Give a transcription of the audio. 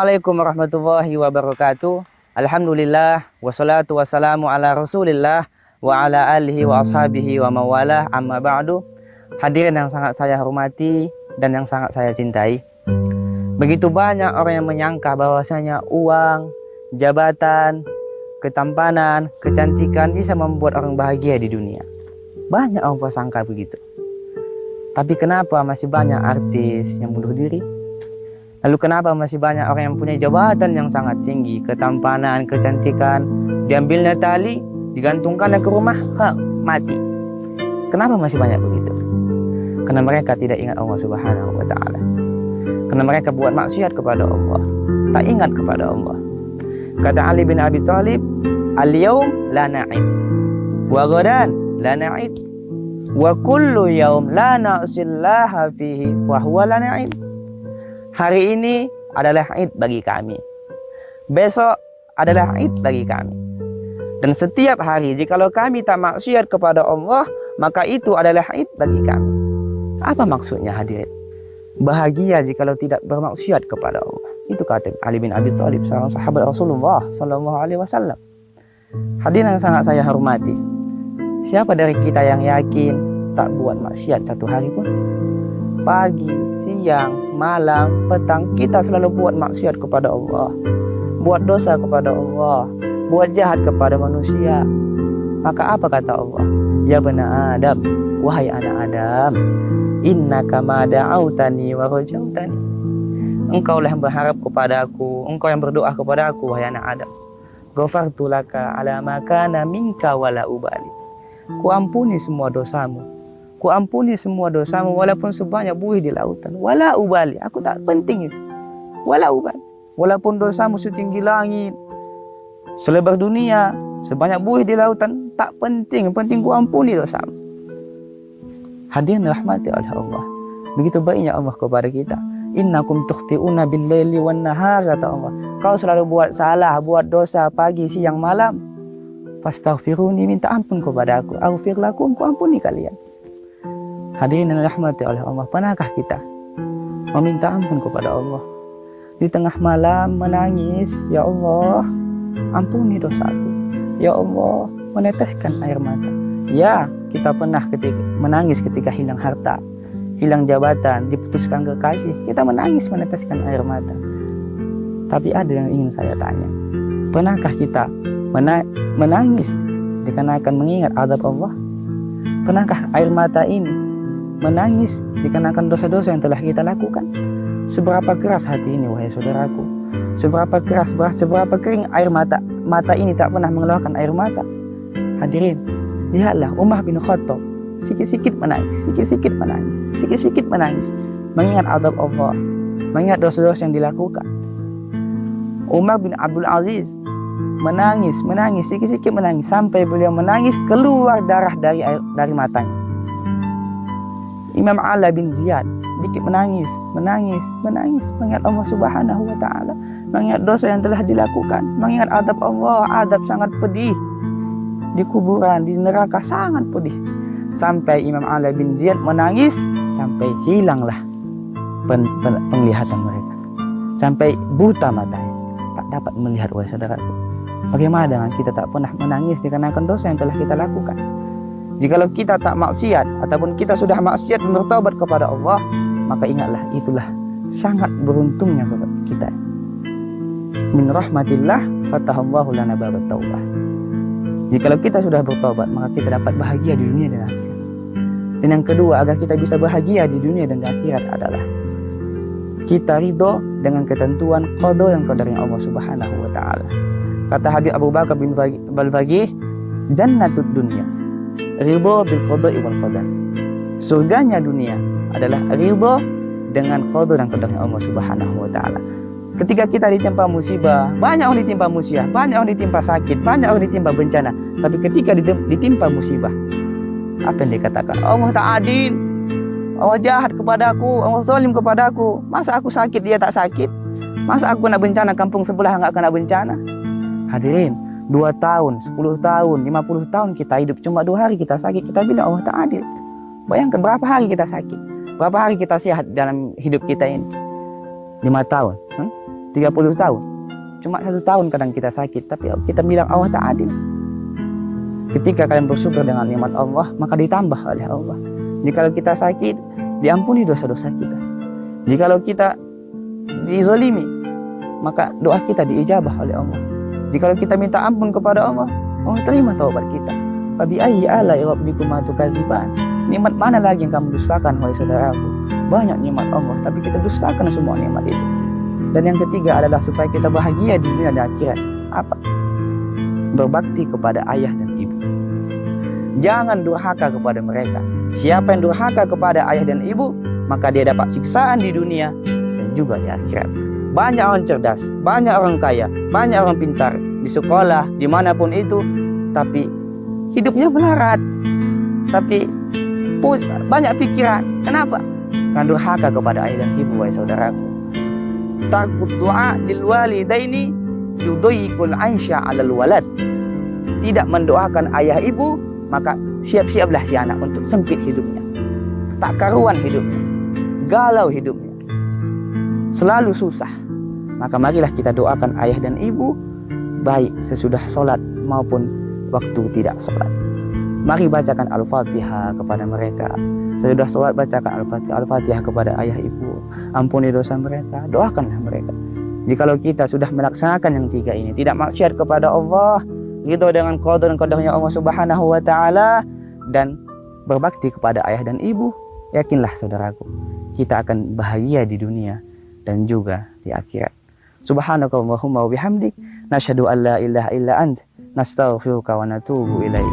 Assalamualaikum warahmatullahi wabarakatuh. Alhamdulillah wassalatu wassalamu ala Rasulillah wa ala alihi wa ashabihi wa mawalah, amma ba'du. Hadirin yang sangat saya hormati dan yang sangat saya cintai. Begitu banyak orang yang menyangka bahwasanya uang, jabatan, ketampanan, kecantikan bisa membuat orang bahagia di dunia. Banyak orang bersangka begitu. Tapi kenapa masih banyak artis yang bunuh diri? Lalu kenapa masih banyak orang yang punya jabatan yang sangat tinggi, ketampanan, kecantikan, diambilnya tali, digantungkannya ke rumah, mati? Kenapa masih banyak begitu? Karena mereka tidak ingat Allah Subhanahu wa Ta'ala. Karena mereka buat maksiat kepada Allah, tak ingat kepada Allah. Kata Ali bin Abi Thalib, al-yawm la na'id, wa ghadan la na'id, wa kullu yawm la na'sillaha fihi fa huwa la na'id. Hari ini adalah Id bagi kami, besok adalah Id bagi kami, dan setiap hari jikalau kami tak maksiat kepada Allah, maka itu adalah Id bagi kami. Apa maksudnya hadirin? Bahagia jikalau tidak bermaksiat kepada Allah. Itu kata Ali bin Abi Thalib, seorang sahabat Rasulullah Sallallahu Alaihi Wasallam. Hadirin yang sangat saya hormati, siapa dari kita yang yakin tak buat maksiat satu hari pun? Pagi, siang, malam, petang, kita selalu buat maksiat kepada Allah, buat dosa kepada Allah, buat jahat kepada manusia. Maka apa kata Allah? Ya bani Adam, wahai anak Adam, innaka ma da'autani wa rajautani. Engkaulah yang berharap kepada aku, engkau yang berdoa kepada aku, wahai anak Adam. Ghafartu laka ala ma kana minka wala ubali. Ku ampuni semua dosamu, ku ampuni semua dosamu walaupun sebanyak buih di lautan. Wala ubali, aku tak penting itu. Wala ubali, walaupun dosamu setinggi langit, selebar dunia, sebanyak buih di lautan, tak penting. Yang penting ku ampuni dosamu. Hadirin rahmati oleh Allah. Begitu baiknya Allah kepada kita. Innakum tukhti'una bil-laili wan-nahar, kata Allah. Kau selalu buat salah, buat dosa pagi, siang, malam. Fastaghfiruni, minta ampun kepada aku. Aghfir lakum, ku ampuni kalian. Hadirin yang dirahmati oleh Allah, pernahkah kita meminta ampun kepada Allah di tengah malam menangis, ya Allah ampuni dosaku, ya Allah meneteskan air mata? Ya, kita pernah menangis ketika hilang harta, hilang jabatan, diputuskan kekasih, kita menangis meneteskan air mata. Tapi ada yang ingin saya tanya, pernahkah kita menangis dikarenakan mengingat azab Allah? Pernahkah air mata ini menangis dikarenakan dosa-dosa yang telah kita lakukan? Seberapa keras hati ini, wahai saudaraku? Seberapa keras, seberapa kering air mata ini tak pernah mengeluarkan air mata? Hadirin, lihatlah Umar bin Khattab, sikit-sikit menangis, sikit-sikit menangis, sikit-sikit menangis, mengingat azab Allah, mengingat dosa-dosa yang dilakukan. Umar bin Abdul Aziz menangis, sikit-sikit menangis, sampai beliau menangis keluar darah dari matanya. Imam Ala bin Ziyad dikit menangis, mengingat Allah Subhanahu wa Ta'ala, mengingat dosa yang telah dilakukan, mengingat adab Allah, adab sangat pedih di kuburan, di neraka, sangat pedih. Sampai Imam Ala bin Ziyad menangis sampai hilanglah penglihatan mereka, sampai buta matanya, tak dapat melihat, wahai saudaraku. Bagaimana dengan kita tak pernah menangis dikarenakan dosa yang telah kita lakukan? Jikalau kita tak maksiat ataupun kita sudah maksiat dan bertobat kepada Allah, maka ingatlah, itulah sangat beruntungnya kita. Min rahmatillah fatahallahu lana babat taubah. Jikalau kita sudah bertobat, maka kita dapat bahagia di dunia dan akhirat. Dan yang kedua, agar kita bisa bahagia di dunia dan akhirat adalah kita ridho dengan ketentuan qada dan qadarnya Allah Subhanahu wa Ta'ala. Kata Habib Abu Bakar bin Balvagih, jannatud dunya ridho bil qada'i wal qadar. Surganya dunia adalah ridho dengan qada dan qadarnya Allah Subhanahu wa Ta'ala. Ketika kita ditimpa musibah, banyak orang ditimpa musibah, banyak orang ditimpa sakit, banyak orang ditimpa bencana. Tapi ketika ditimpa musibah, apa yang dikatakan? Allah tak adil, Allah jahat kepadaku, Allah zalim kepadaku. Masa aku sakit dia tak sakit? Masa aku kena bencana, kampung sebelah enggak kena bencana? Hadirin, 2 tahun, 10 tahun, 50 tahun kita hidup, cuma 2 hari kita sakit, kita bilang Allah tak adil. Bayangkan berapa hari kita sakit, berapa hari kita sehat dalam hidup kita ini? 5 tahun, 30 tahun. Cuma 1 tahun kadang kita sakit, tapi kita bilang Allah tak adil. Ketika kalian bersyukur dengan nikmat Allah, maka ditambah oleh Allah. Jikalau kita sakit, diampuni dosa-dosa kita. Jikalau kita dizolimi, maka doa kita diijabah oleh Allah. Jikalau kita minta ampun kepada Allah, Allah terima taubat kita. Fabi ayyi ala'i rabbikuma tukadziban. Nikmat mana lagi yang kamu dustakan, wahai saudaraku? Banyak nikmat Allah, tapi kita dustakan semua nikmat itu. Dan yang ketiga adalah supaya kita bahagia di dunia dan akhirat. Apa? Berbakti kepada ayah dan ibu. Jangan durhaka kepada mereka. Siapa yang durhaka kepada ayah dan ibu, maka dia dapat siksaan di dunia dan juga di akhirat. Banyak orang cerdas, banyak orang kaya, banyak orang pintar di sekolah, dimanapun itu, tapi hidupnya melarat. Tapi banyak pikiran. Kenapa? Karena durhaka kepada ayah dan ibu, wahai saudaraku. Takut doa lil walidaini yudayikul aisha 'alal walad. Tidak mendoakan ayah ibu, maka siap-siaplah si anak untuk sempit hidupnya. Tak karuan hidupnya, galau hidupnya, selalu susah. Maka marilah kita doakan ayah dan ibu, baik sesudah sholat maupun waktu tidak sholat. Mari bacakan Al-Fatihah kepada mereka. Sesudah sholat bacakan Al-Fatihah kepada ayah ibu. Ampuni dosa mereka, doakanlah mereka. Jikalau kita sudah melaksanakan yang 3 ini, tidak maksiat kepada Allah, ridho dengan qada dan qadarnya Allah Subhanahu wa taala, dan berbakti kepada ayah dan ibu, yakinlah saudaraku, kita akan bahagia di dunia dan juga di akhirat. Subhanakallahumma wa bihamdik, nasyhadu an la ilaha illa ant, nastaghfiruka wa natubu ilaik.